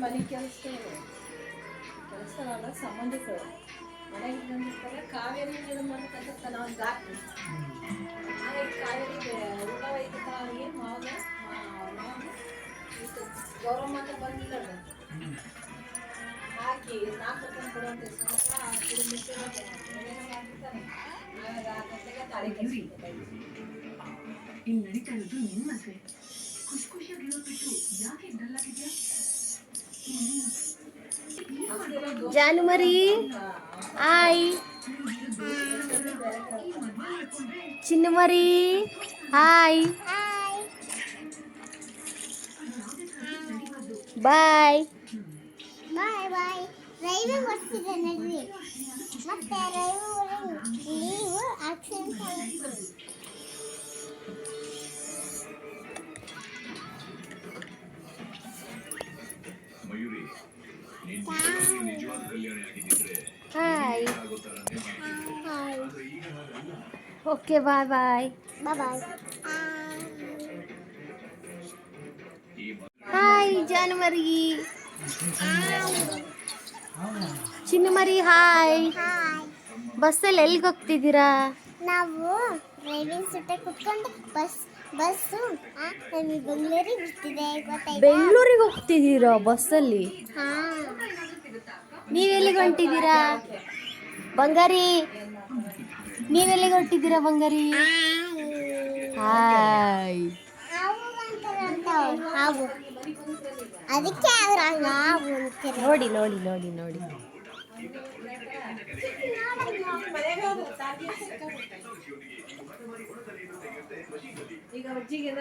ಮನೆ ಕೆಲಸದಲ್ಲ ಸಂಬಂಧಿಕರು ಮನೆಗೆ ಬಂದಿರ್ತಾರೆ. ಕಾವೇರಿ ನೀರು ಮಾಡ್ಬೇಕಂತ ನಾವು ದಾಟಿ ಕಾವೇರಿ ಊಟ ಒಯ್ತಕ್ಕ ಏನು ಮಾವ ಗೌರಮ್ಮ ಅಂತ ಬಂದಿಲ್ಲ ಹಾಕಿ 4 ರೂಪಾಯಿ ಕೊಡುವಂತ ಏನೇನೋ ಮಾಡ್ಬಿಡ್ತಾರೆ. ಆಮೇಲೆ ಆ ಗಂಟೆಗೆ ತಾಳಿ ಕಳಿಸ್ಬಿಡ್ತಾರೆ. ಇಲ್ಲಿ ನಡೀತಾ ಇರೋದು ನಿಮ್ಮತ್ತೆ ಖುಷಿ ಖುಷಿಯಾಗಿರೋ ಬಿಟ್ಟು ಯಾಕೆ ಡಲ್ಲಾಗಿದ್ಯಾ? ಜಾನುಮರಿ ಹಾಯ್ ಚಿನ್ನಮರಿ ಹಾಯ್ ಬಾಯ್ ಬಾಯ್ ಬಾಯ್. ರೈವೆ ಬರ್ತಿದೆ ನಡ್ರಿ. ಮತ್ತೆ ರೈವೆ ನೀವು accident hi okay bye bye bye. Hi ಜಾನುಮರಿ ಚಿನ್ನಮರಿ ಹಾಯ್. ಬಸ್ಸಲ್ಲಿ ಎಲ್ಲಿಗೆ ಹೋಗ್ತಿದ್ದೀರಾ? ನಾವು ಡ್ರೈವಿಂಗ್ ಸೀಟಲ್ಲಿ ಕುತ್ಕೊಂಡು ಬಸ್ಸು ಬೆಂಗಳೂರಿಗೆ ಬಿಡ್ತಿದೆ ಗೊತ್ತಾಯ್ತಾ? ಬೆಂಗಳೂರಿಗೆ ಹೋಗ್ತಿದ್ದೀರಾ ಬಸ್ಸಲ್ಲಿ? ಹಾ. ನೀವೆಲ್ಲಿಗೆ ಹೊಂಟಿದ್ದೀರಾ ಬಂಗಾರಿ? ನೀವೆಲ್ಲಿಗೆ ಹೊಂಟಿದ್ದೀರಾ ಬಂಗಾರಿ? ಹಾಯ್ ಹಾವು ಅದಕ್ಕೆ ಹಾವು ಅಂತಾರೆ. ನೋಡಿ ನೋಡಿ ನೋಡಿ ನೋಡಿ ಈಗ ಅಜ್ಜಿಗೆ